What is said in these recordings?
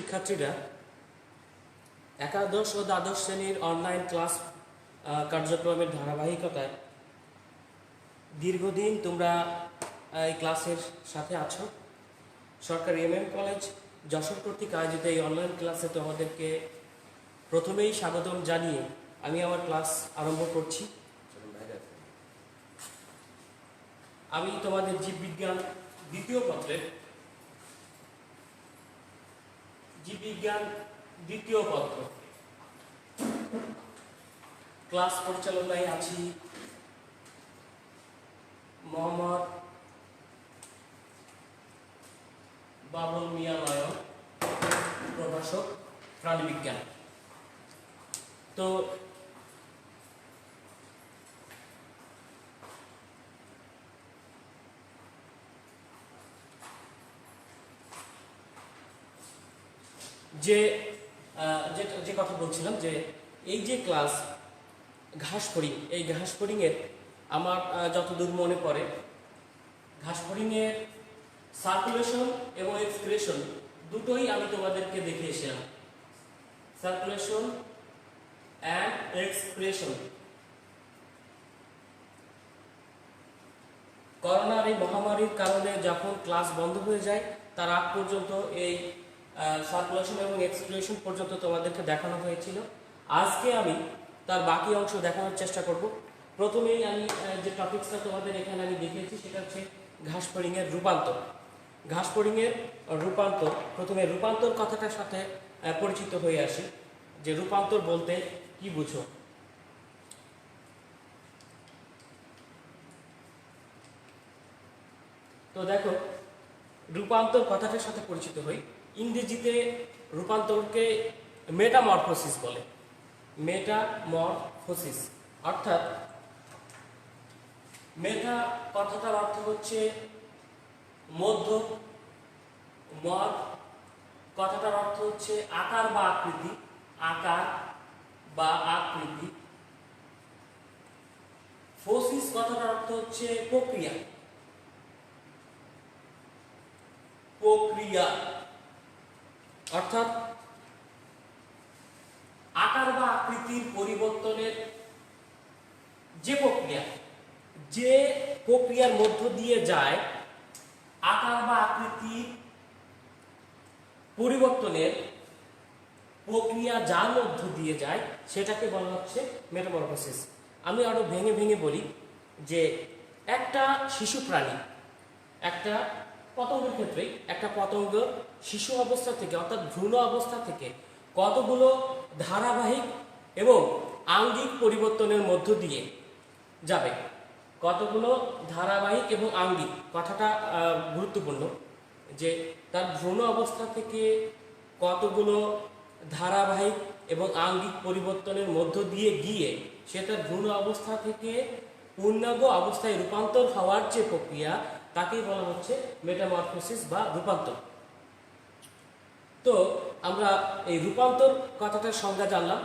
শিক্ষার্থীরা একাদশ ও দ্বাদশ শ্রেণীর অনলাইন ক্লাস কার্যক্রমের ধারাবাহিকতায় দীর্ঘদিন তোমরা এই ক্লাসের সাথে আছো। সরকারি কলেজ যশোর কর্তৃক আয়োজিত এই অনলাইন ক্লাসে তোমাদেরকে প্রথমেই স্বাগতম জানিয়ে আমি আমার ক্লাস আরম্ভ করছি। আমি তোমাদের জীববিজ্ঞান দ্বিতীয় পত্রের পত্র ক্লাস পরিচালনায় আছি মোহাম্মদ বাবুল মিয়া নয়ন, প্রভাষক প্রাণীবিজ্ঞান। তো যে কথা বলছিলাম যে এই যে ক্লাস ঘাসফড়িং, এই ঘাসফড়িংয়ের আমার যতদূর মনে পড়ে ঘাসফড়িংয়ের সার্কুলেশন এবং এক্সক্রেশন দুটোই আমি তোমাদেরকে দেখিয়েছিলাম। Circulation and excretion. করোনার এই মহামারীর কারণে যখন ক্লাস বন্ধ হয়ে যায় তার আগ পর্যন্ত এই সার্কুলেশন এবং এক্সক্রেশন পর্যন্ত তোমাদেরকে দেখানো হয়েছিল। আজকে আমি তার বাকি অংশ দেখানোর চেষ্টা করব। প্রথমেই আমি যে টপিকসটা তোমাদের এখানে আমি দেখিয়েছি সেটা হচ্ছে ঘাসফড়িংয়ের রূপান্তর। ঘাসফড়িংয়ের রূপান্তর, প্রথমে রূপান্তর কথাটার সাথে পরিচিত হয়ে আসি যে রূপান্তর বলতে কি বুঝো। তো দেখো, রূপান্তর কথাটার সাথে পরিচিত হই। ইংরেজিতে রূপান্তরকে মেটামরফোসিস বলে। মেটামরফোসিস অর্থাৎ মেটা কথাটার অর্থ হচ্ছে মধ্য, মর কথাটার অর্থ হচ্ছে আকার বা আকৃতি, আকার বা আকৃতি। ফোসিস কথাটার অর্থ হচ্ছে প্রক্রিয়া, প্রক্রিয়া অর্থাৎ আকার বা আকৃতির পরিবর্তনের যে প্রক্রিয়ার মধ্য দিয়ে যায়, আকার বা আকৃতির পরিবর্তনের প্রক্রিয়া যার মধ্য দিয়ে যায় সেটাকে বলা হচ্ছে মেটামরফোসিস। আমি আরো ভেঙে ভেঙে বলি যে একটা শিশু প্রাণী, একটা পতঙ্গের ক্ষেত্রে একটা পতঙ্গ শিশু অবস্থা থেকে অর্থাৎ ভ্রূণ অবস্থা থেকে কতগুলো ধারাবাহিক এবং আঙ্গিক পরিবর্তনের মধ্য দিয়ে যাবে। কতগুলো ধারাবাহিক এবং আঙ্গিক কথাটা গুরুত্বপূর্ণ, যে তার ভ্রূণ অবস্থা থেকে কতগুলো ধারাবাহিক এবং আঙ্গিক পরিবর্তনের মধ্য দিয়ে গিয়ে সে তার ভ্রূণ অবস্থা থেকে পূর্ণাঙ্গ অবস্থায় রূপান্তর হওয়ার যে প্রক্রিয়া তাকেই বলা হচ্ছে মেটামরফোসিস বা রূপান্তর। তো আমরা এই রূপান্তর কথাটার সংজ্ঞা জানলাম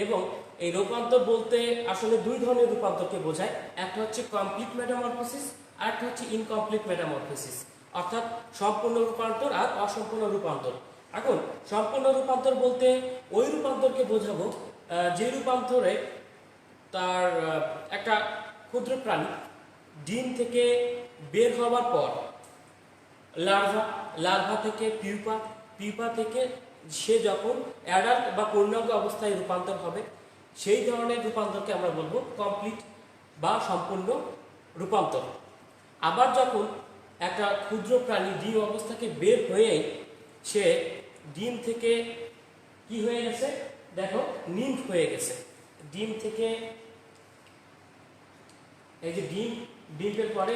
এবং এই রূপান্তর বলতে আসলে দুই ধরনের রূপান্তরকে বোঝায়। একটা হচ্ছে কমপ্লিট মেটামরফোসিস আর একটা হচ্ছে ইনকমপ্লিট মেটামরফোসিস, অর্থাৎ সম্পূর্ণ রূপান্তর আর অসম্পূর্ণ রূপান্তর। এখন সম্পূর্ণ রূপান্তর বলতে ওই রূপান্তরকে বোঝাবো যে রূপান্তরে তার একটা ক্ষুদ্র প্রাণী ডিম থেকে বের হওয়ার পর লার্ভা থেকে পিউপা থেকে সে যখন অ্যাডাল্ট বা পূর্ণাঙ্গ অবস্থায় রূপান্তর হবে সেই ধরনের রূপান্তরকে আমরা বলবো কমপ্লিট বা সম্পূর্ণ রূপান্তর। আবার যখন একটা ক্ষুদ্র প্রাণী ডিম অবস্থাকে বের হয়েই সে ডিম থেকে কি হয়ে গেছে, দেখো নিম্ফ হয়ে গেছে। ডিম থেকে এই যে ডিমের পরে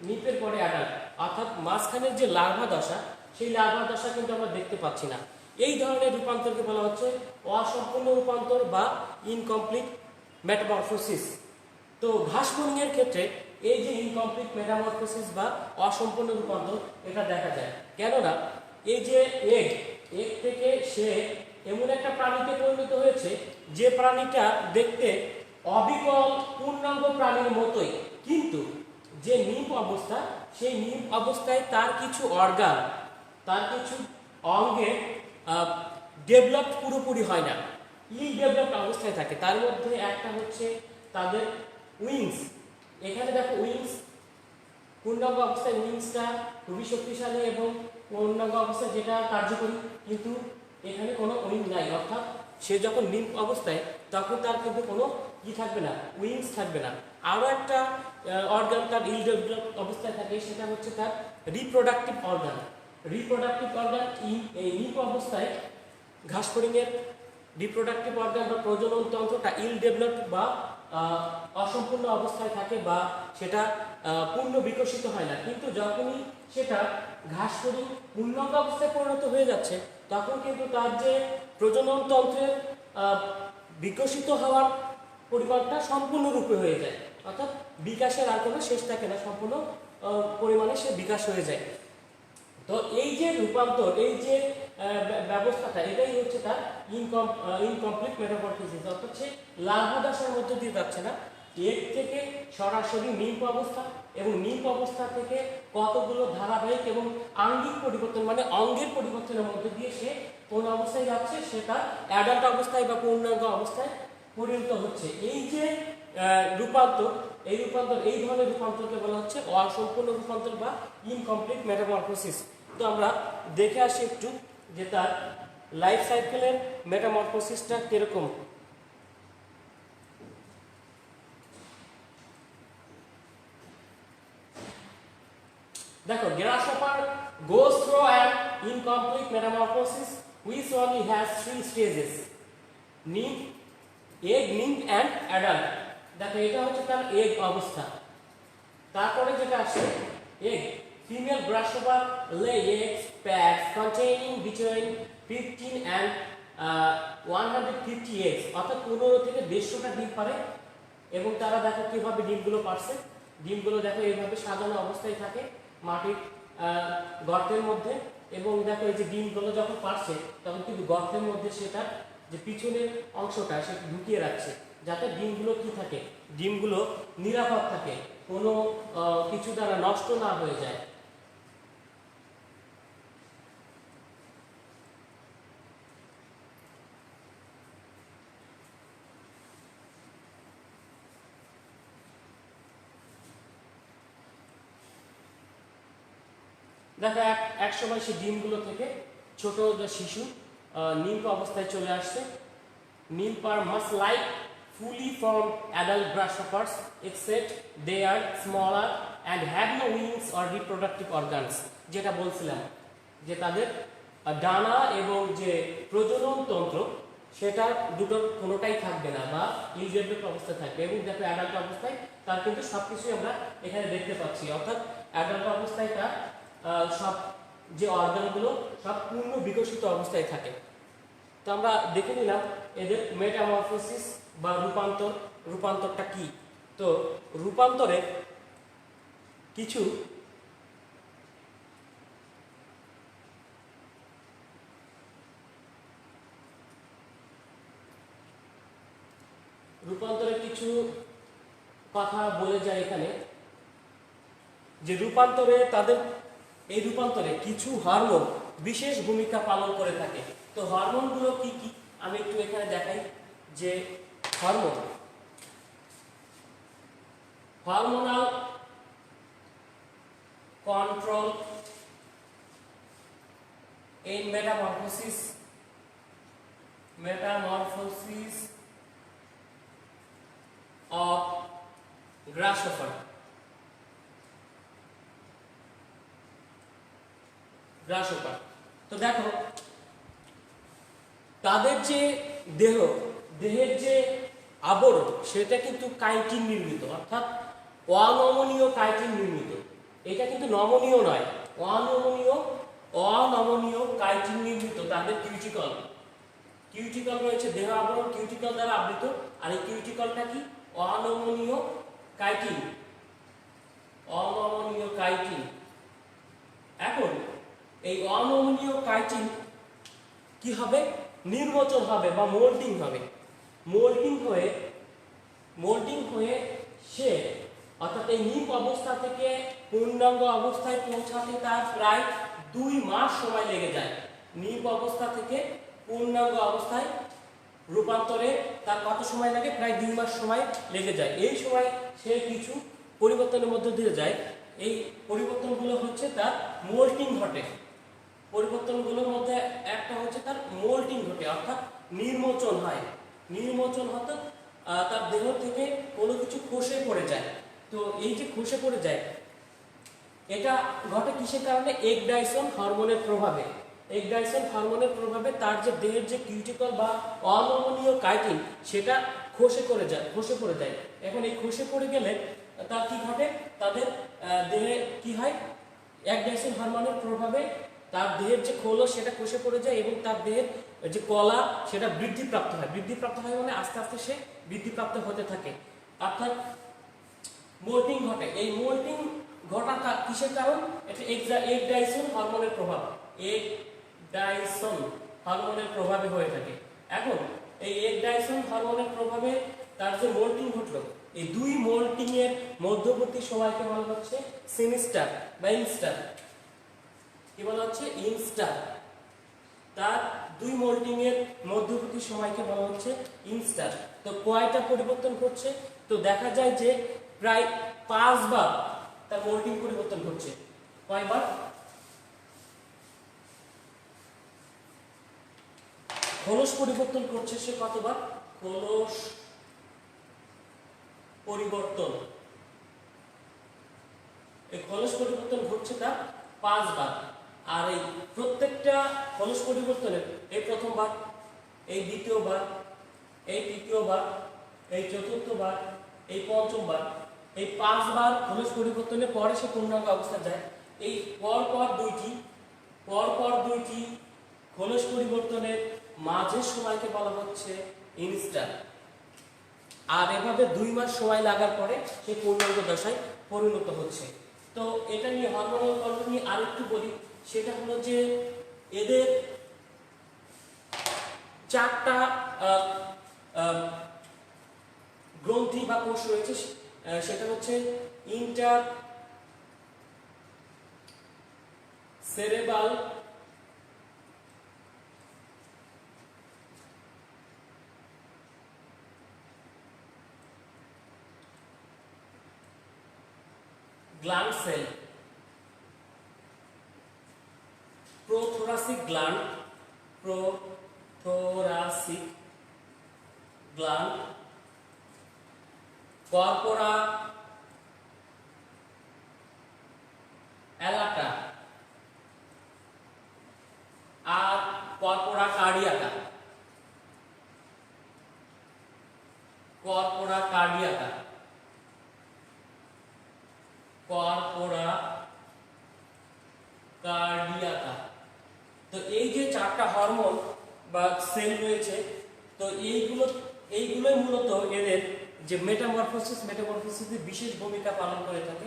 নিপের পরে অ্যাডাল্ট, অর্থাৎ মাঝখানের যে লার্ভা দশা, সেই লার্ভা দশা কিন্তু আমরা দেখতে পাচ্ছি না। এই ধরনের রূপান্তরকে বলা হচ্ছে অসম্পূর্ণ রূপান্তর বা ইনকমপ্লিট মেটামরফোসিস। তো ঘাসফড়িংয়ের ক্ষেত্রে এই যে ইনকমপ্লিট মেটামরফোসিস বা অসম্পূর্ণ রূপান্তর এটা দেখা যায়, কেননা এই যে এগ থেকে সে এমন একটা প্রাণীতে পরিণত হয়েছে যে প্রাণীটা দেখতে অবিকল পূর্ণাঙ্গ প্রাণীর মতোই, কিন্তু যে নিম্ফ অবস্থা সেই নিম্ফ অবস্থায় তার কিছু অর্গান, তার কিছু অঙ্গে ডেভেলপড পুরোপুরি হয় না, ইল ডেভেলপড অবস্থায় থাকে। তার মধ্যে একটা হচ্ছে তাদের উইংস। এখানে দেখো উইংস, পূর্ণাঙ্গ অবস্থায় উইংসটা খুবই শক্তিশালী এবং পূর্ণাঙ্গ অবস্থায় যেটা কার্যকরী, কিন্তু এখানে কোনো উইং নাই, অর্থাৎ সে যখন নিম্ফ অবস্থায় তখন তার কিন্তু কোনো কি থাকবে না, উইংস থাকবে না। আরও একটা অর্গান তার ইল ডেভেলপ অবস্থায় থাকে, সেটা হচ্ছে তার রিপ্রোডাক্টিভ অর্গান। রিপ্রোডাক্টিভ অর্গান এই নিম্ফ অবস্থায় ঘাসফড়িংয়ের রিপ্রোডাক্টিভ অর্গান বা প্রজনন তন্ত্রটা ইল ডেভেলপ বা অসম্পূর্ণ অবস্থায় থাকে, বা সেটা পূর্ণ বিকশিত হয় না। কিন্তু যখনই সেটা ঘাসফড়িং পূর্ণাঙ্গ অবস্থায় পরিণত হয়ে যাচ্ছে, তখন কিন্তু তার যে প্রজনন তন্ত্রের বিকশিত হওয়ার পরিমাণটা সম্পূর্ণরূপে হয়ে যায়, অর্থাৎ বিকাশের আর কোনো শেষ থাকে না, সম্পূর্ণ পরিমাণে সে বিকাশ হয়ে যায়। তো এই যে রূপান্তর, এই যে ব্যবস্থাটা, এটাই হচ্ছে তার ইনকমপ্লিট মেটামরফোসিস, অর্থাৎ সে লার্ভাদশার মধ্যে দিয়ে যাচ্ছে না, এর থেকে সরাসরি নিম্ফ অবস্থা, এবং নিম্ফ অবস্থা থেকে কতগুলো ধারাবাহিক এবং আঙ্গিক পরিবর্তন মানে অঙ্গের পরিবর্তনের মধ্যে দিয়ে সে কোন অবস্থায় যাচ্ছে, সেটা অ্যাডাল্ট অবস্থায় বা পূর্ণাঙ্গ অবস্থায় পরিণত হচ্ছে। এই যে রূপান্তর, এই ধরনের রূপান্তরকে বলা হচ্ছে অসম্পূর্ণ রূপান্তর বা ইনকমপ্লিট মেটামরফোসিস। তো আমরা দেখে আসি একটু যে তার লাইফ সাইকেলের মেটামরফোসিসটা কিরকম। দেখো, grasshopper goes through an incomplete metamorphosis which only has 3 stages: nymph, egg, nymph and adult. দেখো, এটা হচ্ছে তার এগ অবস্থা। তারপরে যেটা আসে egg, female grasshopper lay eggs pairs containing between 15 and 150 eggs, অর্থাৎ 15 থেকে 150টা ডিম পারে। এবং তারা দেখো কিভাবে ডিমগুলো পারছে। ডিমগুলো দেখো এইভাবে সাজানো অবস্থায় থাকে মাটির গর্তের মধ্যে, এবং দেখো এই যে ডিমগুলো যখন পারছে তখন কিন্তু গর্তের মধ্যে সেটা যে পিছনের অংশটা সেটা ঢুকিয়ে রাখছে, যাতে ডিমগুলো কি থাকে, ডিমগুলো নিরাপদ থাকে, কোনো কিছু দ্বারা নষ্ট না হয়ে যায়। দেখো এক সময় সে ডিমগুলো থেকে ছোট যে শিশু নিম্ফ অবস্থায় চলে আসছে। Nymph are much like fully formed adult grasshoppers, except they are smaller and have no wings or reproductive organs. যেটা বলছিলাম যে তাদের ডানা এবং যে প্রজনন তন্ত্র সেটা দুটোর কোনোটাই থাকবে না, বা ইলডেভেলপড অবস্থায় থাকবে। এবং দেখো অ্যাডাল্ট অবস্থায় তার কিন্তু সবকিছুই আমরা এখানে দেখতে পাচ্ছি, অর্থাৎ অ্যাডাল্ট অবস্থায় তার সব যে অর্গানগুলো সব পূর্ণ বিকশিত অবস্থায় থাকে। তো আমরা দেখে নিলাম এদের মেটামরফোসিস বা রূপান্তরটা কি। তো রূপান্তরে কিছু কথা বলে যায় এখানে, যে এই রূপান্তরে কিছু হরমোন বিশেষ ভূমিকা পালন করে থাকে। তো হরমোনগুলো কি কি আমি একটু এখানে দেখাই, যে hormonal control in metamorphosis of grasshopper। তো দেখো তাদের যে দেহের যে আবরণ সেটা কিন্তু কাইটিন নির্মিত, অর্থাৎ অনমনীয় কাইটিন নির্মিত। এটা কিন্তু নমনীয় নয়, অনমনীয় কাইটিন নির্মিত তাদের কিউটিকল রয়েছে, দেহ আবরণ কিউটিকল দ্বারা আবৃত। আর এই কিউটিকলটা কি? অনমনীয় কাইটিন। এখন এই অনমনীয় কাইটিন কি হবে? নির্মোচন হবে বা মোল্ডিং হবে। মোল্ডিং হয়ে সে অর্থাৎ এই নিম্ফ অবস্থা থেকে পূর্ণাঙ্গ অবস্থায় পৌঁছাতে তার প্রায় 2 মাস সময় লেগে যায়। নিপ অবস্থা থেকে পূর্ণাঙ্গ অবস্থায় রূপান্তরে তার কত সময় লাগে? প্রায় 2 মাস সময় লেগে যায়। এই সময় সে কিছু পরিবর্তনের মধ্য দিয়ে যায়। এই পরিবর্তনগুলো হচ্ছে তার মোল্টিং ঘটে। পরিবর্তনগুলোর মধ্যে একটা হচ্ছে তার মোল্টিং ঘটে, অর্থাৎ নির্মোচন হয়। নির্মোচন হতে তার দেহ থেকে কোনো কিছু খসে পড়ে যায়। তো এই যে খসে পড়ে যায়, এটা ঘটে কিসের কারণে? এগডাইসন হরমোনের প্রভাবে। এগডাইসন হরমোনের প্রভাবে তার যে দেহের যে কিউটিকল বা অনমনীয় কাইটিন সেটা খসে পড়ে যায়। এখন এই খসে পড়ে গেলে তার কি ঘটে? তাদের দেহে কি হয়? এগডাইসন হরমোনের প্রভাবে তার দেহের যে খোলস সেটা খসে পড়ে যায় এবং তার দেহের যে কলা সেটা বৃদ্ধিপ্রাপ্ত হয় মানে আস্তে আস্তে সে বৃদ্ধিপ্রাপ্ত হতে থাকে, অর্থাৎ মোল্টিং ঘটে। এই মোল্টিং ঘটা কিসের কারণ? এটা এগডাইসন হরমোনের প্রভাব। এগডাইসন হরমোনের প্রভাবে হয়ে থাকে। এখন এই এগডাইসন হরমোনের প্রভাবে তার যে মোল্টিং ঘটলো, এই 2 মোল্টিং এর মধ্যবর্তী সময়কে বলা হচ্ছে সিনিস্টার বা ইনস্টার। কি বলা হচ্ছে? ইনস্টার। তার 2 মোল্টিং এর মধ্যবর্তী সময়কে বলা হচ্ছে ইনস্টার। তো কয়টা পরিবর্তন ঘটছে? তো দেখা যায় যে প্রায় 5 বার তার মোল্টিং পরিবর্তন ঘটছে। কয়বার? খোলস পরিবর্তন করছে সে কতবার? খোলস পরিবর্তন, এই খোলস পরিবর্তন ঘটছে তার 5 বার। আর এই প্রত্যেকটা খোলস পরিবর্তনের এই প্রথমবার, এই দ্বিতীয়বার, এই তৃতীয়বার, এই চতুর্থবার, এই পঞ্চমবার, এই 5 বার খোলস পরিবর্তনের পরে সে পূর্ণাঙ্গ অবস্থা যায়। এই পরপর দুইটি খোলস পরিবর্তনের মাঝের সময়কে বলা হচ্ছে ইনস্টার। আর এভাবে 2 মাস সময় লাগার পরে সে পূর্ণাঙ্গ দশায় পরিণত হচ্ছে। তো এটা নিয়ে হরমোনাল কন্ট্রোল নিয়ে আরেকটু বলি, সেটা হলো যে এদের 4টা গ্রন্থি বা কোষ রয়েছে। সেটা হচ্ছে inter cerebral gland cell, prothoracic gland, corpora allata আর কর্পোরা কার্ডিয়াকা। তো এই যে 4টা হরমোন বা সেল রয়েছে, তো এইগুলোই মূলত এদের যে মেটামরফোসিসে বিশেষ ভূমিকা পালন করে থাকে।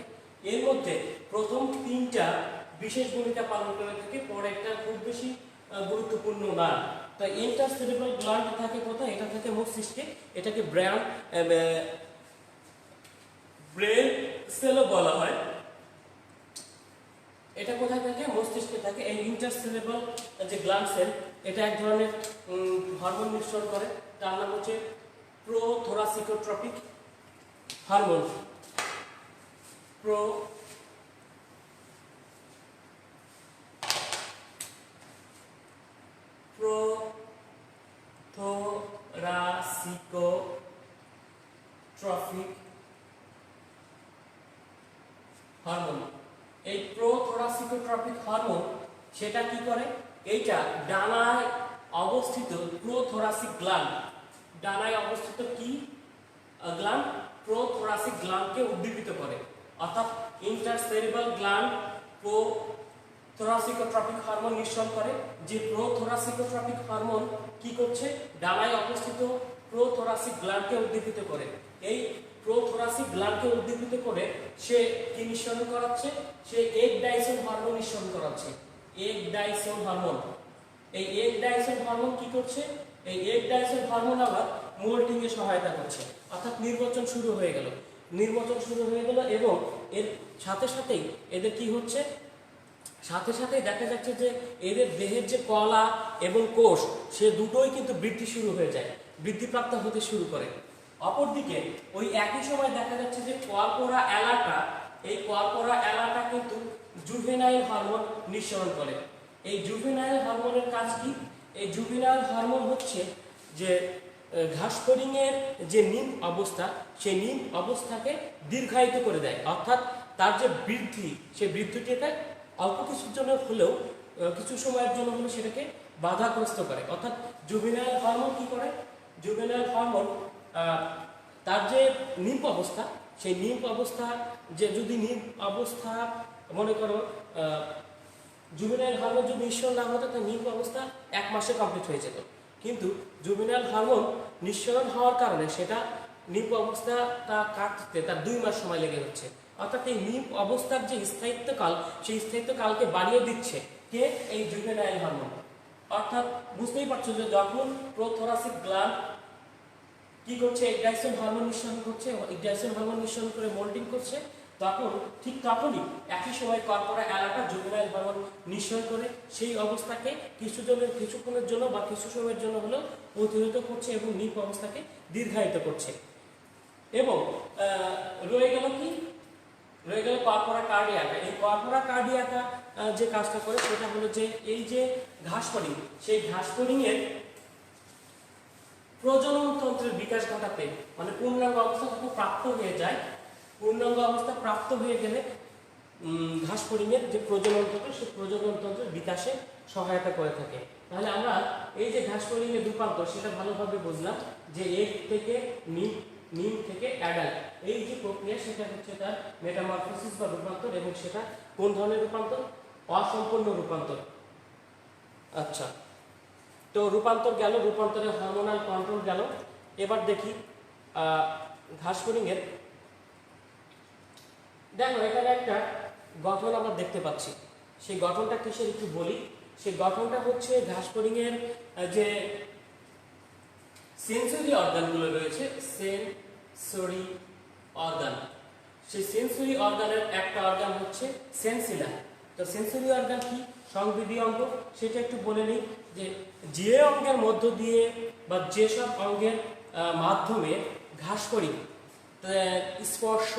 এর মধ্যে প্রথম 3টা বিশেষ ভূমিকা পালন করে থাকে, পরেরটা খুব বেশি গুরুত্বপূর্ণ না। তো ইন্টারসেরেব্রাল গ্ল্যান্ড থাকে কোথায়? এটা থাকে মস্তিষ্কে। এটাকে ব্রেন সেলও বলা হয়। এটা কোথায় থাকে? মস্তিষ্কে থাকে। এই ইন্টারসেরেব্রাল যে গ্ল্যান্ড সেল, এটা এক ধরনের হরমোন নিঃসরণ করে, তার নাম হচ্ছে প্রোথোরাসিকোট্রপিক হরমোন। প্রোথোরাসিকোট্রপিক হরমোন। এই প্রোথোরাসিকোট্রপিক হরমোন সেটা কি করে? এইটা ডানায় অবস্থিত প্রোথোরাসিক গ্ল্যান্ড, ডানায় অবস্থিত কি গ্ল্যান্ড? প্রোথোরাসিক গ্ল্যান্ডকে উদ্দীপিত করে। অর্থাৎ ইন্টারসেরেব্রাল গ্ল্যান্ড প্রোথোরাসিকোট্রপিক হরমোন নিঃসরণ করে। যে প্রোথোরাসিকোট্রপিক হরমোন কি করছে? ডানায় অবস্থিত প্রোথোরাসিক গ্ল্যান্ডকে উদ্দীপিত করে। এই প্রোথোরাসিক গ্ল্যান্ডকে উদ্দীপিত করে সে কি নিঃসরণ করাচ্ছে? সে এগডাইসন হরমোন নিঃসরণ করাচ্ছে। এগডাইসন হরমোন। এই এগডাইসন হরমোন কি করছে? এই এগডাইসন হরমোন আবার মোল্টিং এ সহায়তা করছে, অর্থাৎ নির্বাচন শুরু হয়ে গেল এবং এর সাথে সাথেই এদের কি হচ্ছে? সাথে সাথে দেখা যাচ্ছে যে এদের দেহের যে কলা এবং কোষ সে দুটোই কিন্তু বৃদ্ধি শুরু হয়ে যায়, বৃদ্ধিপ্রাপ্ত হতে শুরু করে। অপরদিকে ওই একই সময় দেখা যাচ্ছে যে কর্পোরা অ্যালাটা, এই কর্পোরা অ্যালাটা কিন্তু জুভেনাইল হরমোন নিঃসরণ করে। এই জুভেনাইল হরমোনের কাজ কি? এই জুভেনাইল হরমোন হচ্ছে যে ঘাস ফড়িংয়ের যে নিম অবস্থা, সেই নিম অবস্থাকে দীর্ঘায়িত করে দেয়, অর্থাৎ তার যে বৃদ্ধি, সেই বৃদ্ধিটাকে অল্প কিছুর জন্য হলেও, কিছু সময়ের জন্য হলেও সেটাকে বাধাগ্রস্ত করে। অর্থাৎ জুভেনাইল হরমোন কি করে? জুভেনাইল হরমোন তার যে নিম অবস্থা, সেই নিম অবস্থা, যে যদি নিম অবস্থা মনে করো জুভেনাইল হরমোন যদি নিঃসরণ না হতো তার নিম অবস্থা 1 মাসে কমপ্লিট হয়ে যেত। কিন্তু জুভেনাইল হরমোন নিঃসরণ হওয়ার কারণে সেটা নিম অবস্থাটা কাটতে তার 2 মাস সময় লেগে যাচ্ছে। অর্থাৎ এই নিম অবস্থার যে স্থায়িত্বকাল, সেই স্থায়িত্বকালকে বাড়িয়ে দিচ্ছে কে? এই জুভেনাইল হরমোন। অর্থাৎ বুঝতেই পারছো যে যখন প্রোথোরাসিক গ্ল্যান্ড কি করছে? ইগনাইসিন হরমোন নিঃসরণ করছে, ইগনাইসিন হরমোন নিঃসরণ করে মোল্ডিং করছে, তখন ঠিক তখনই একই সময় কর্পোরা অ্যালাটা জুভেনাইল হরমোন নিঃসরণ করে সেই অবস্থাকে কিছুক্ষণের জন্য বা কিছু সময়ের জন্য হলেও প্রতিহত করছে এবং নিপ অবস্থাকে দীর্ঘায়িত করছে। এবং রয়ে গেল কি? রয়ে গেল কর্পোরা কার্ডিয়াকা। এই কর্পোরা কার্ডিয়াকা যে কাজটা করে সেটা হলো যে এই যে ঘাস ফড়িং, সেই ঘাস ফড়িংয়ের প্রজনন তন্ত্রের বিকাশ ঘটাতে, মানে পূর্ণাঙ্গ অবস্থা যখন প্রাপ্ত হয়ে যায়, পূর্ণাঙ্গ অবস্থা প্রাপ্ত হয়ে গেলে ঘাস ফড়িংয়ের যে প্রজনন তন্ত্র, সেই প্রজনন তন্ত্রের বিকাশে সহায়তা করে থাকে। তাহলে আমরা এই যে ঘাস ফড়িংয়ের রূপান্তর, সেটা ভালোভাবে বুঝলাম যে এগ থেকে নিম, নিম থেকে অ্যাডাল্ট, এই যে প্রক্রিয়া, সেটা হচ্ছে তার মেটামরফোসিস বা রূপান্তর। এবং সেটা কোন ধরনের রূপান্তর? অসম্পূর্ণ রূপান্তর। আচ্ছা, তো রূপান্তর গেল, রূপান্তরের হরমোনাল কন্ট্রোল গেল। এবার দেখি ঘাস ফড়িংয়ের, দেখো এখানে একটা গঠন আমরা দেখতে পাচ্ছি। সেই গঠনটা কিসের একটু বলি। সেই গঠনটা হচ্ছে ঘাস ফড়িংয়ের যে সেন্সরি অর্গানগুলো রয়েছে, সেন্সরি অর্গান, সেই সেন্সরি অর্গানের একটা অর্গান হচ্ছে সেন্সিলা। তো সেন্সরি অর্গান কি? সংবেদী অঙ্গ। সেটা একটু বলে নিই যে যে অঙ্গের মধ্য দিয়ে বা যেসব অঙ্গের মাধ্যমে ঘাস ফড়িং স্পর্শ,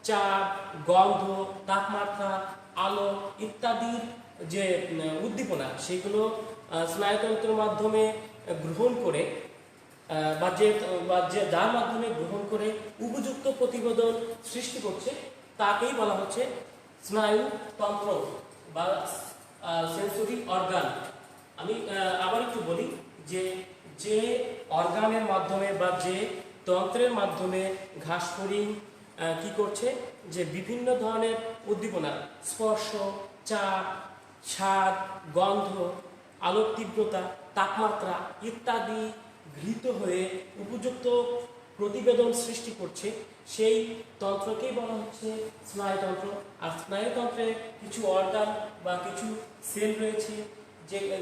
চাপ, গন্ধ, তাপমাত্রা, আলো ইত্যাদির যে উদ্দীপনা, সেগুলো স্নায়ুতন্ত্রের মাধ্যমে গ্রহণ করে বা যে যার মাধ্যমে গ্রহণ করে উপযুক্ত প্রতিবেদন সৃষ্টি করছে, তাকেই বলা হচ্ছে স্নায়ুতন্ত্র বা সেন্সরি অর্গান। আমি আবার একটু বলি যে যে অর্গানের মাধ্যমে বা যে তন্ত্রের মাধ্যমে ঘাস ফড়িং কি করছে? যে বিভিন্ন ধরনের উদ্দীপনা, স্পর্শ, চাপ, স্বাদ, গন্ধ, আলোক তীব্রতা, তাপমাত্রা ইত্যাদি গৃহীত হয়ে উপযুক্ত প্রতিবেদন সৃষ্টি করছে, সেই তন্ত্রকেই বলা হচ্ছে স্নায়ুতন্ত্র। আর স্নায়ুতন্ত্রে কিছু অর্গান বা কিছু সেল রয়েছে,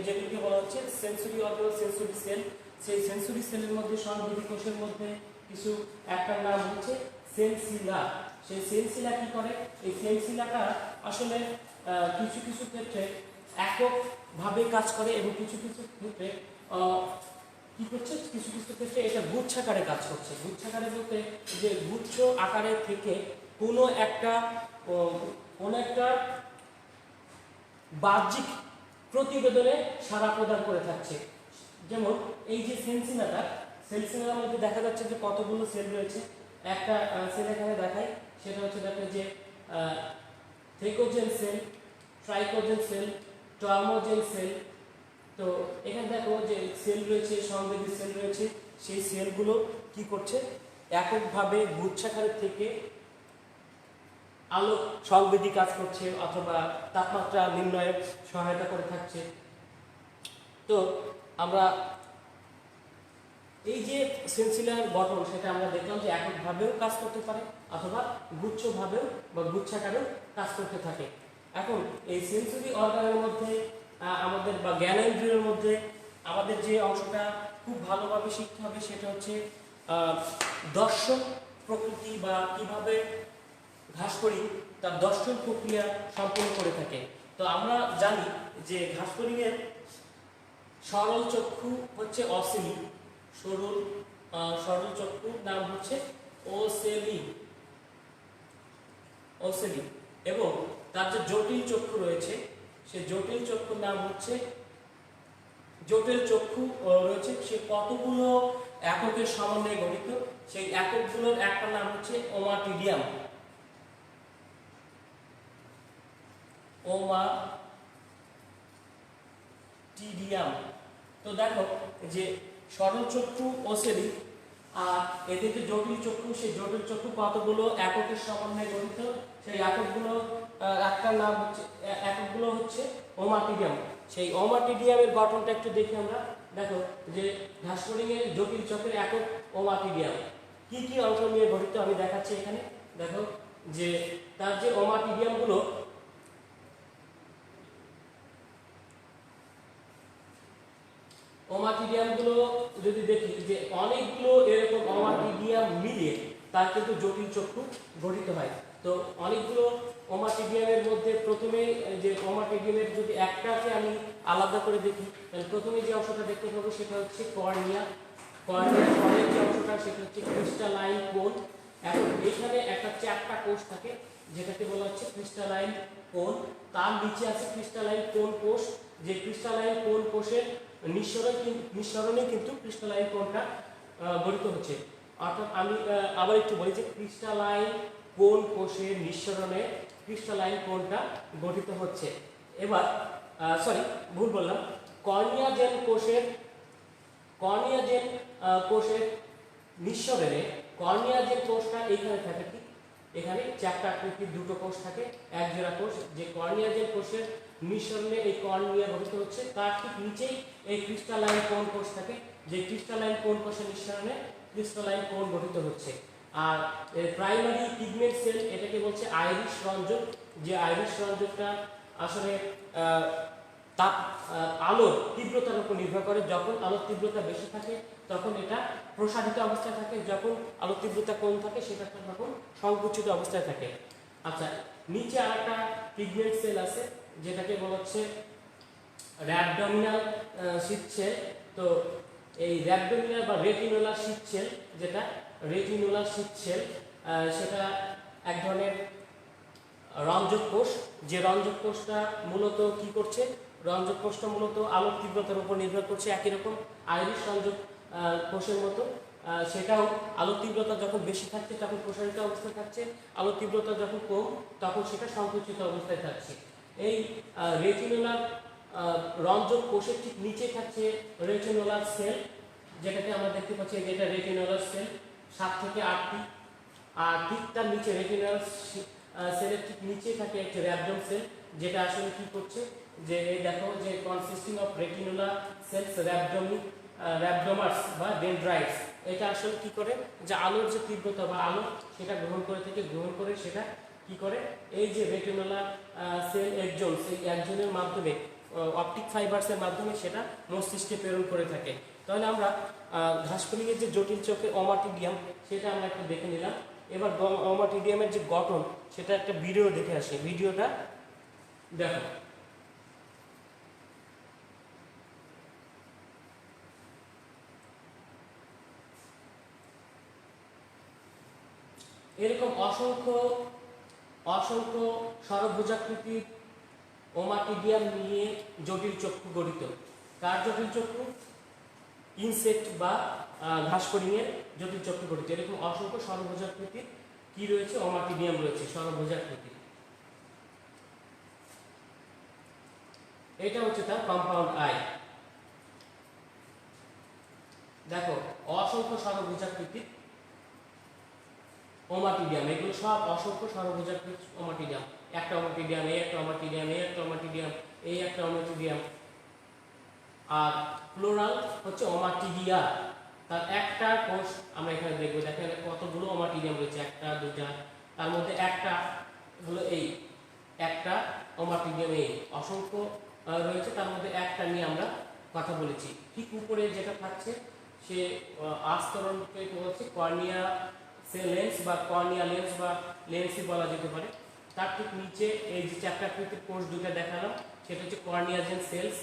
যেগুলিকে বলা হচ্ছে সেন্সরি অর্গান, সেন্সরি সেল। সেই সেন্সরি সেলের মধ্যে সংবেদী কোষের মধ্যে কিছু একটার নাম হচ্ছে সেন্সিলা। সেই সেন্সিলা কি করে? এই সেন্সিলাটা আসলে কিছু কিছু ক্ষেত্রে এককভাবে কাজ করে এবং কিছু কিছু ক্ষেত্রে কি করছে? কিছু কিছু ক্ষেত্রে এটা গুচ্ছাকারে কাজ করছে। গুচ্ছাকারে বলতে যে গুচ্ছ আকারে থেকে কোনো একটা বাহ্যিক প্রতিবেদনে সাড়া প্রদান করে থাকছে। যেমন এই যে সেন্সিলার মধ্যে দেখা যাচ্ছে যে কতগুলো সেল রয়েছে। একটা সেল এখানে দেখায়, সেটা হচ্ছে দেখো যে থেকোজেন সেল, ট্রাইকোজেন সেল, টর্মোজেন সেল। তো এখানে দেখো যে সেল রয়েছে, সংবেদী সেল রয়েছে। সেই সেলগুলো কি করছে? এককভাবে গুচ্ছাকারে থেকে আলোক সংবেদী কাজ করছে অথবা তাপমাত্রা নির্ণয়ে সহায়তা করে থাকছে। তো আমরা এই যে সেন্সিলার গঠন, সেটা আমরা দেখলাম যে এককভাবেও কাজ করতে পারে অথবা গুচ্ছভাবেও বা গুচ্ছাকারেও কাজ করতে থাকে। এখন এই সেন্সরি অর্গানের মধ্যে আমাদের বা জ্ঞানেন্দ্রিয়ের মধ্যে আমাদের যে অংশটা খুব ভালোভাবে শিখতে হবে, সেটা হচ্ছে দর্শন প্রকৃতি বা কিভাবে ঘাস ফড়িং তার দর্শন প্রক্রিয়া সম্পন্ন করে থাকে। তো আমরা জানি যে ঘাসফড়িংয়ের সরল চক্ষু হচ্ছে অসেলি, সরল চক্ষুর নাম হচ্ছে ওসেলি, এবং তার যে জটিল চক্ষু রয়েছে সে জটিল চক্ষুর নাম হচ্ছে, জটিল চক্ষু রয়েছে সে কতগুলো এককের সমন্বয়ে গঠিত, সেই এককগুলোর একটা নাম হচ্ছে ওমাটিডিয়াম। তো দেখো যে সরল চক্ষু ওসেলি আর এদের যে জটিল চক্ষু, সেই জটিল চক্ষু কতগুলো এককের সমন্বয়ে গঠিত, সেই এককগুলো একটা নাম হচ্ছে, এককগুলো হচ্ছে ওমাটিডিয়াম। সেই ওমাটিডিয়ামের গঠনটা একটু দেখি আমরা। দেখো যে ঘাসফড়িংয়ের জটিল চক্রের একক ওমাটিডিয়াম কি কি অংশ নিয়ে গঠিত আমি দেখাচ্ছি এখানে। দেখো যে তার যে ওমাটিডিয়ামগুলো, ওমাটিডিয়ামগুলো যদি দেখি যে অনেকগুলো এরকম ওমাটিডিয়াম মিলিয়ে তার কিন্তু জটিল চক্ষু গঠিত হয়। তো অনেকগুলো ওমাটিডিয়ামের মধ্যে প্রথমে যে ওমাটিডিয়ামের যদি একটাকে আমি আলাদা করে দেখি, তাহলে প্রথমে যে অংশটা দেখতে পাবো সেটা হচ্ছে কর্নিয়া। কর্নিয়ার পরের যে অংশটা সেটা হচ্ছে ক্রিস্টালাইন কোন। এখন এখানে একটা চারটা কোষ থাকে যেটাকে বলা হচ্ছে ক্রিস্টালাইন কোন, তার নিচে আছে ক্রিস্টালাইন কোন কোষ, যে ক্রিস্টালাইন কোন কোষের নিঃসরণে কিন্তু ক্রিস্টালাইন কোনটা গঠিত হচ্ছে। অর্থাৎ আমি আবার একটু বলি যে ক্রিস্টালাইন কোন কোষের নিঃসরণে ক্রিস্টালাইন কোনটা গঠিত হচ্ছে। এবার ভুল বললাম, কর্নিয়াজেন কোষের নিঃসরণে কর্নিয়াজেন কোষটা এখানে থাকে, ঠিক এখানে চারটা আকৃতির দুটো কোষ থাকে, এক জোড়া কোষ, যে কর্নিয়াজেন কোষের নিঃসরণে এই কর্নিয়া গঠিত হচ্ছে, তার ঠিক নিচেই এই ক্রিস্টালাইন কোন কোষ থাকে, যে ক্রিস্টালাইন কোন কোষের নিঃসরণে ক্রিস্টালাইন কোন গঠিত হচ্ছে। আর প্রাইমারি পিগমেন্ট সেল, এটাকে বলছে আইরিশ রঞ্জক, যে আইরিশ রঞ্জকটা আসলে তাপ আলোর তীব্রতার উপর নির্ভর করে। যখন আলোর তীব্রতা বেশি থাকে তখন এটা প্রসারিত অবস্থায় থাকে, যখন আলোর তীব্রতা কম থাকে সেটা তখন সংকুচিত অবস্থায় থাকে। আচ্ছা, নিচে আরেকটা পিগমেন্ট সেল আছে যেটাকে বলা হচ্ছে র্যাবডোমিনাল শীত সেল। তো এই র্যাবডোমিনাল বা রেটিনোলার শীত সেল, যেটা রেটিনোলার শীত সেল, সেটা এক ধরনের রঞ্জক কোষ, যে রঞ্জক কোষটা মূলত কি করছে, রঞ্জক কোষটা মূলত আলোর তীব্রতার উপর নির্ভর করছে, একই রকম আইরিশ রঞ্জক কোষের মতো। সেটাও আলোর তীব্রতা যখন বেশি থাকছে তখন প্রসারিত অবস্থায় থাকছে, আলোর তীব্রতা যখন কম তখন সেটা সংকুচিত অবস্থায় থাকছে। এই রেটিনোলার রঞ্জক কোষের ঠিক নিচে থাকছে রেটিনোলার সেল, যেটাকে আমরা দেখতে পাচ্ছি যেটা রেটিনোলার সেল 7 থেকে 8টি। আর ঠিক তার নিচে রেটিনোলার সেলের ঠিক নিচে থাকে একটি র্যাবডোম সেল, যেটা আসলে কি করছে, যে দেখো যে কনসিস্টিং অফ রেটিনোলার সেলস র্যাবডোমার্স বা ডেনড্রাইটস, এটা আসলে কি করে, যে আলোর যে তীব্রতা বা আলো সেটা গ্রহণ করে সেটা কি করে, এই যে রেটিনোলার সেল একজন, সেই একজনের মাধ্যমে অপটিক ফাইবারসের মাধ্যমে সেটা মস্তিষ্কে প্রেরণ করে থাকে। তাহলে আমরা ঘাসফড়িংয়ের যে জটিল চক্রের ওমাটিডিয়াম সেটা আমরা একটু দেখে নিলাম। এবার ওমাটিডিয়ামের যে গঠন সেটা একটা ভিডিও দেখে আসি, ভিডিওটা দেখো। এরকম অসংখ্য ষড়ভুজাকৃতির ওমাটিডিয়াম নিয়ে জটিল চক্ষু গঠিত। কার জটিল চক্ষু? ইনসেক্ট বা ঘাসফড়িংয়ের জটিল চক্ষু গঠিত। এরকম অসংখ্য ষড়ভুজাকৃতির কি রয়েছে, ওমাটিডিয়াম রয়েছে ষড়ভুজাকৃতি। এটা হচ্ছে তার কম্পাউন্ড আই। দেখো অসংখ্য ষড়ভুজাকৃতির ওমাটিডিয়াম, এগুলো সব অসংখ্য ষড়ভুজাকৃতির ওমাটিডিয়াম। একটা ওমাটিডিয়াম, এই একটা ওমাটিডিয়াম, এই একটা ওমাটিডিয়াম, এই একটা ওমাটিডিয়াম। আর প্লুরাল হচ্ছে ওমাটিডিয়া, তার একটা কোষ আমরা এখানে দেখবো। দেখেন কতগুলো ওমাটিডিয়াম রয়েছে, একটা দুটা, তার মধ্যে একটা হলো এই একটা ওমাটিডিয়াম, এই অসংখ্য রয়েছে, তার মধ্যে একটা নিয়ে আমরা কথা বলেছি। ঠিক উপরে যেটা থাকছে সে আস্তরণকে বলছে কর্নিয়া লেন্স বা কর্নিয়া লেন্স বা লেন্সই বলা যেতে পারে। তার ঠিক নিচে এই যে চ্যাপ্টারকৃতির কোষ দুটো দেখালাম, সেটা হচ্ছে কর্নিয়া জেন সেলস।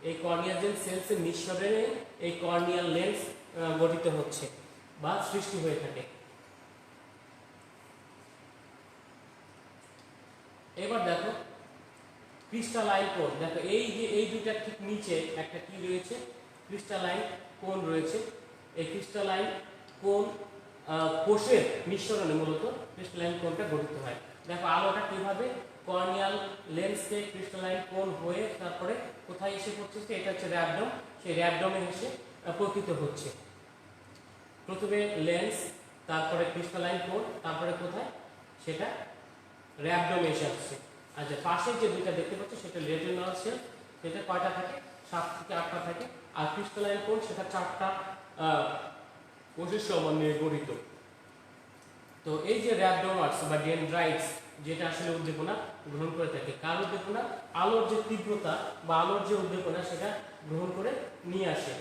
এই কর্নিয়া জেন সেলসের মিশ্রণে এই কর্নিয়াল লেন্স গঠিত হচ্ছে বা সৃষ্টি হয়ে থাকে। এবার দেখো ক্রিস্টালাইন কোন। দেখো এই যে এই দুটার ঠিক নিচে একটা কি রয়েছে, ক্রিস্টালাইন কোন রয়েছে। এই ক্রিস্টালাইন কোন কোষের মিশ্রণে মূলত ক্রিস্টালাইন কোনটা গঠিত হয়। দেখো আলোটা কিভাবে কর্নিয়াল লেন্সে ক্রিস্টালাইন কোন হয়ে তারপরে কোথায় এসে পড়ছে, এটা হচ্ছে র্যাবডম। সেই র্যাবডমে এসে পতিত হচ্ছে। প্রথমে লেন্স, তারপরে ক্রিস্টালাইন কোন, তারপরে কোথায়, সেটা র্যাবডমে এসে আসছে। আর যে পাশে যে দুইটা দেখতে পাচ্ছ সেটা রেটিনাল সেল, সেটা কয়টা থাকে, 7 থেকে 8টা থাকে। আর ক্রিস্টালাইন কোন সেটা 4টা কোষের সমন্বয়ে গঠিত। তো এই যে র্যাবডোমার্স বা ডেনড্রাইটস যেটা আসলে উদ্দীপনা গ্রহণ করে থাকে, কার উদ্দীপনা, আলোর যে তীব্রতা বা আলোর যে উদ্দীপনা সেটা গ্রহণ করে নিয়ে আসে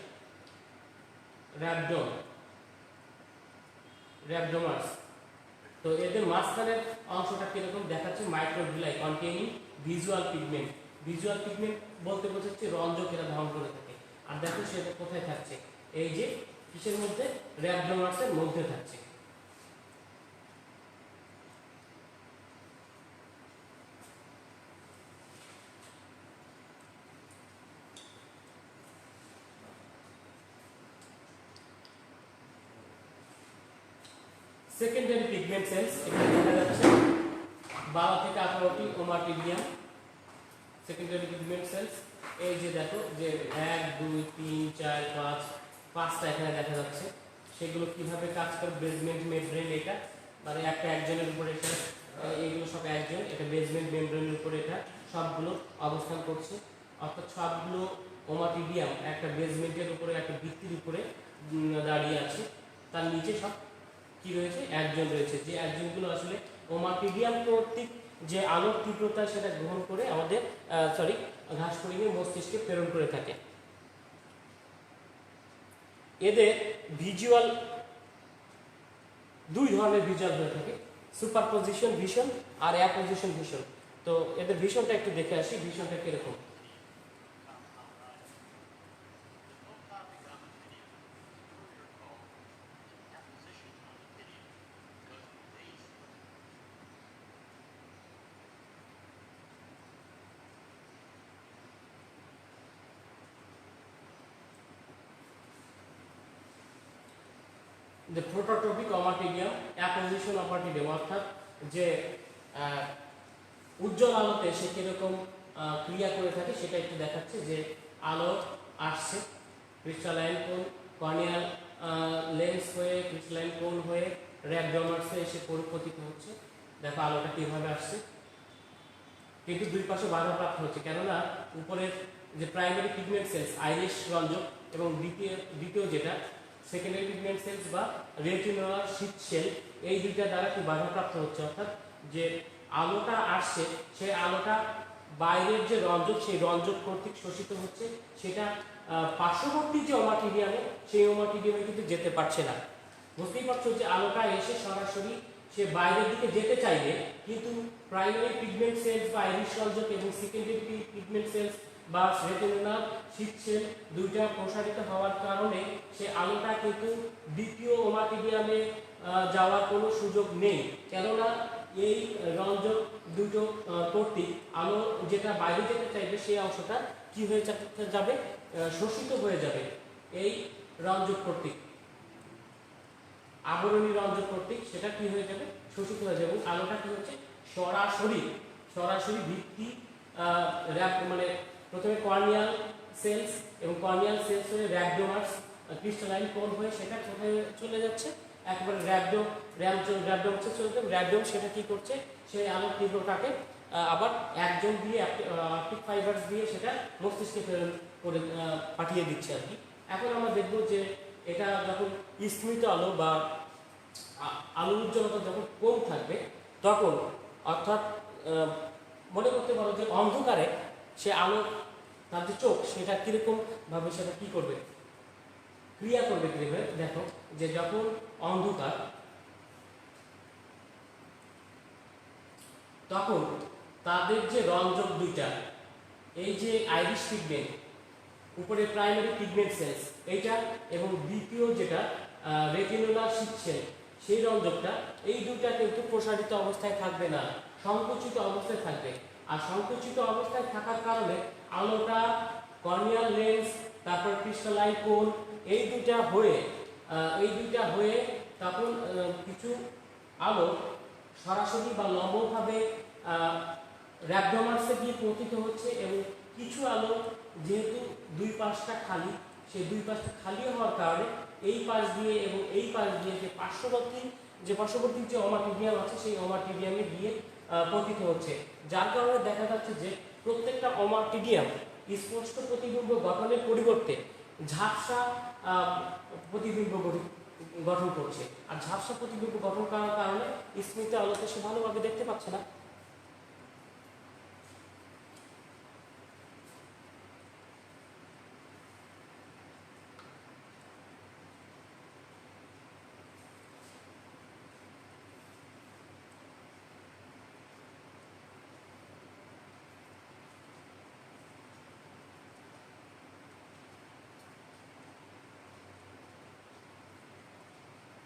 র্যাবডোমার্স। তো এদের মাঝখানের অংশটা কিরকম দেখাচ্ছে, microvilli containing visual pigment. Visual pigment বলতে বোঝাচ্ছে রঞ্জক এরা ধারণ করে থাকে। আর দেখো সেটা কোথায় থাকছে, এই যে কিসের মধ্যে, র্যাবডোমার্সের মধ্যে থাকছে। সেকেন্ডারি পিগমেন্ট সেলস এখানে দেখা যাচ্ছে 12 থেকে 18টি ওমাটিডিয়াম সেকেন্ডারি পিগমেন্ট সেলস। এই যে দেখো যে 1 2 3 4 5 5টা এখানে দেখা যাচ্ছে। সেগুলো কিভাবে কাজ করে, বেসমেন্ট মেমব্রেন, এটা মানে একটা একজনের উপরে এটা, এইগুলো সব একজন, এটা বেসমেন্ট মেমব্রেনের উপরে এটা সবগুলো অবস্থান করছে। অর্থাৎ সবগুলো ওমাটিডিয়াম একটা বেসমেন্টের উপরে, একটা ভিত্তির উপরে দাঁড়িয়ে আছে। তার নিচে সব কি রয়েছে, একজন রয়েছে, যে একজনগুলো আসলে ওমাটিডিয়াম কর্তৃক যে আলোর তীব্রতা সেটা গ্রহণ করে আমাদের ঘাসফড়িংয়ের মস্তিষ্কে প্রেরণ করে থাকে। এদের ভিজুয়াল দুই ধরনের ভিজুয়াল হয়ে থাকে, সুপারপজিশন ভিশন আর অ্যাপোজিশন ভিশন। তো এদের ভিশনটা একটু দেখে আসি, ভিশনটা কিরকম। যে প্রোটোট্রপিক ওমাটিডিয়াম, অ্যাপোজিশন ওমাটিডিয়াম, অর্থাৎ যে উজ্জ্বল আলোতে সে কিরকম ক্রিয়া করে থাকে সেটা একটু দেখাচ্ছে। যে আলো আসছে ক্রিস্টালাইন কোন, কর্নিয়াল লেন্স হয়ে ক্রিস্টালাইন কোন হয়ে র্যাবডোমার্সে এসে পতিত হচ্ছে। দেখো আলোটা কিভাবে আসছে, কিন্তু দুই পাশে বাধাপ্রাপ্ত হচ্ছে, কেননা উপরের যে প্রাইমারি পিগমেন্ট সেলস আইরিশ রঞ্জক এবং দ্বিতীয় যেটা সেকেন্ডারি পিগমেন্ট সেলস বা রেটিনাল শীট সেল, এই দুইটা দ্বারা কি বাধাপ্রাপ্ত হচ্ছে। অর্থাৎ যে আলোটা আসছে সেই আলোটা বাইরের যে রঞ্জক সেই রঞ্জক কর্তৃক শোষিত হচ্ছে, সেটা পার্শ্ববর্তী যে ওমাটিডিয়ামে সেই ওমাটিডিয়ামে কিন্তু যেতে পারছে না। বুঝতেই পারছো যে আলোটা এসে সরাসরি সে বাইরের দিকে যেতে চাইবে, কিন্তু প্রাইমারি পিগমেন্ট সেলস বা আইরিশ রঞ্জক এবং সেকেন্ডারি পিগমেন্ট সেলস বা রেটিনাল শীট সেল দুইটা প্রসারিত হওয়ার কারণে সে আলোটা কিন্তু দ্বিতীয় ওমাটিডিয়ামে যাওয়ার কোনো সুযোগ নেই। কেননা এই রঞ্জক দুটো কর্তৃক আলো যেটা বাইরে যেতে চাইবে সেই অংশটা কি হয়ে যাবে, শোষিত হয়ে যাবে এই রঞ্জক কর্তৃক, আবরণী রঞ্জক কর্তৃক সেটা কি হয়ে যাবে, শোষিত হয়ে যাবে। এবং আলোটা কি হচ্ছে সরাসরি ভিত্তি মানে প্রথমে কর্নিয়াল সেলস এবং কর্নিয়াল সেলস হয়ে র্যাবডোমার্স ক্রিস্টালাইন কোন হয়ে সেটা কোথায় চলে যাচ্ছে, একবারে র্যাবডোম চলে যাবে। র্যাবডোম সেটা কি করছে, সেই আলোর তীব্রতাকে আবার একজন দিয়ে অপটিক ফাইবারস দিয়ে সেটা মস্তিষ্কে প্রেরণ করে পাঠিয়ে দিচ্ছে আর কি। এখন আমরা দেখব যে এটা যখন স্মিত আলো বা আলোর উজ্জ্বলতা যখন কম থাকবে তখন, অর্থাৎ মনে করতে পারো যে অন্ধকারে সে আলো, তার যে চোখ সেটা কিরকম ভাবে সেটা কি করবে, ক্রিয়া করবে কিভাবে। দেখো যে যখন অন্ধকার তখন তাদের যে রঞ্জক দুইটা, এই যে আইরিশ পিগমেন্ট, উপরে প্রাইমারি পিগমেন্ট সেলস এইটা, এবং দ্বিতীয় যেটা রেটিনুলার শিট সেল, সেই রঞ্জকটা, এই দুইটা কিন্তু প্রসারিত অবস্থায় থাকবে না, সংকুচিত অবস্থায় থাকবে। আর সংকুচিত অবস্থায় থাকার কারণে আলোটা কর্নিয়াল লেন্স, তারপর ক্রিস্টালাইন কোন, এই দুইটা হয়ে তখন কিছু আলো সরাসরি বা লম্বভাবে র্যাবডোমার্সে গিয়ে পতিত হচ্ছে, এবং কিছু আলো যেহেতু দুই পাশটা খালি, সেই দুই পাশটা খালি হওয়ার কারণে এই পাশ দিয়ে এবং এই পাশ দিয়ে যে পার্শ্ববর্তী যে ওমাটিডিয়াম আছে, সেই ওমাটিডিয়ামে গিয়ে পতিত হচ্ছে, যার কারণে দেখা যাচ্ছে যে প্রত্যেকটা ওমাটিডিয়াম স্পষ্ট প্রতিবিম্ব গঠনের পরিবর্তে ঝাপসা প্রতিবিম্ব গঠন করছে। আর ঝাপসা প্রতিবিম্ব গঠন করার কারণে স্মিত আলোতে সে ভালোভাবে দেখতে পাচ্ছে না।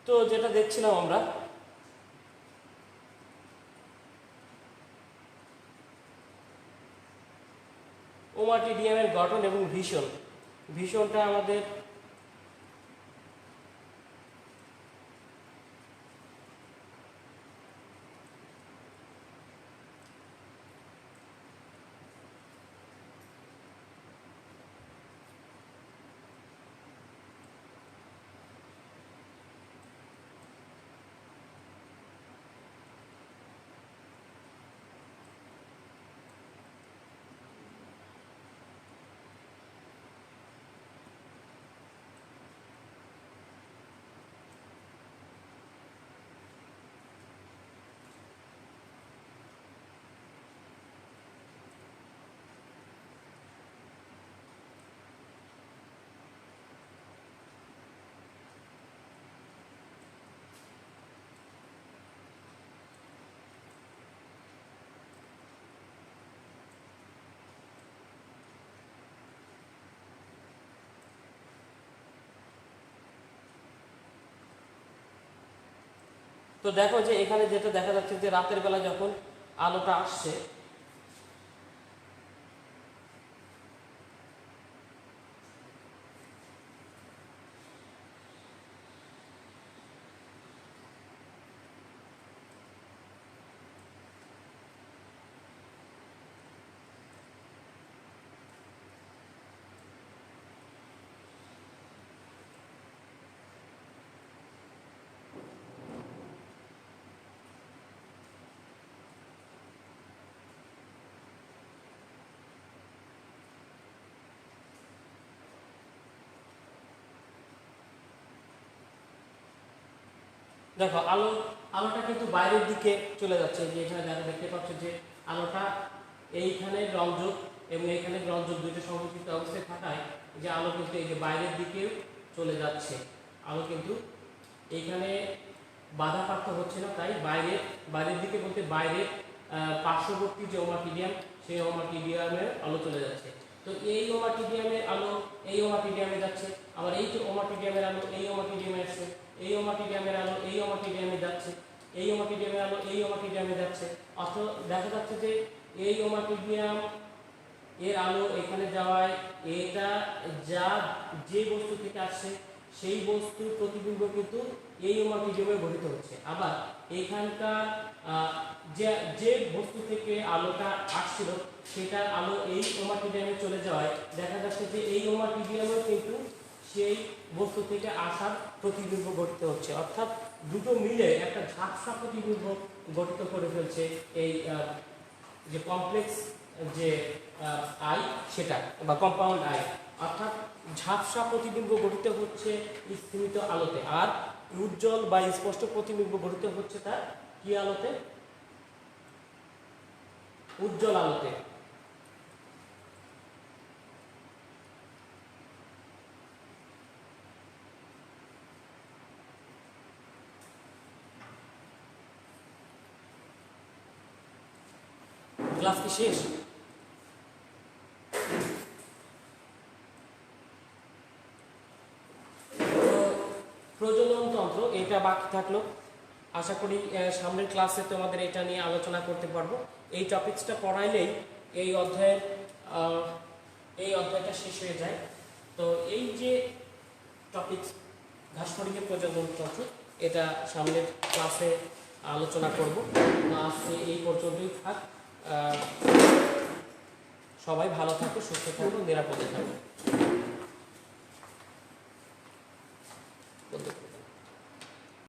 তো যেটা দেখছিলাম আমরা, ওমাটিডিয়ামের গঠন এবং ভীষণটা আমাদের তো দেখো যে এখানে যেটা দেখা যাচ্ছে যে রাতের বেলা যখন আলোটা আসছে, দেখো আলোটা কিন্তু বাইরের দিকে চলে যাচ্ছে। যে এখানে দেখতে পাচ্ছ যে আলোটা এইখানে রঞ্জক এবং এইখানে রঞ্জক দুটো সংকুচিত অবস্থায় থাকায় যে আলো কিন্তু এই যে বাইরের দিকে চলে যাচ্ছে, আলো কিন্তু এইখানে বাধাপ্রাপ্ত হচ্ছে না, তাই বাইরের দিকে বলতে বাইরের পার্শ্ববর্তী যে ওমাটিডিয়াম, সেই ওমাটিডিয়ামের আলো চলে যাচ্ছে। তো এই ওমাটিডিয়ামের আলো এই ওমাটিডিয়ামে যাচ্ছে, আবার এই যে ওমাটিডিয়ামের আলো এই ওমাটিডিয়ামে আসছে, এই ওমাটিডিয়ামের আলো এই ওমাটিডিয়ামে যাচ্ছে, এই ওমাটিডিয়ামের আলো এই ওমাটিডিয়ামে যাচ্ছে। অর্থাৎ দেখা যাচ্ছে যে এই ওমাটিডিয়াম এর আলো এখানে যাওয়ায় এটা যে বস্তু থেকে আসছে সেই বস্তুর প্রতিবিম্ব কিন্তু এই ওমাটিডিয়ামে গঠিত হচ্ছে। আবার এখানকার যে বস্তু থেকে আলোটা আসছিল সেটার আলো এই ওমাটিডিয়ামে চলে যাওয়ায় দেখা যাচ্ছে যে এই ওমাটিডিয়ামেও কিন্তু সেই বস্তু থেকে আসার প্রতিবিম্ব গঠিত হচ্ছে। অর্থাৎ দুটো মিলে একটা ঝাপসা প্রতিবিম্ব গঠিত করে ফেলছে এই যে কমপ্লেক্স যে আই সেটা বা কম্পাউন্ড আই। অর্থাৎ ঝাপসা প্রতিবিম্ব গঠিত হচ্ছে স্থিমিত আলোতে, আর উজ্জ্বল বা স্পষ্ট প্রতিবিম্ব গঠিত হচ্ছে তার কি আলোতে? উজ্জ্বল আলোতে। ক্লাস কি শেষ? প্রজনন তন্ত্র এটা বাকি থাকলো। আশা করি সামনের ক্লাসে তোমাদের এটা নিয়ে আলোচনা করতে পারবো। এই টপিকসটা পড়াইলেই এই অধ্যায়টা শেষ হয়ে যায়। তো এই যে টপিকস ঘাসফড়িংয়ের প্রজনন তন্ত্র, এটা সামনের ক্লাসে আলোচনা করব। আজকে এই পর্যন্তই থাক। সবাই ভালো থাকো, সুস্থ থাকো, নিরাপদে থাকো।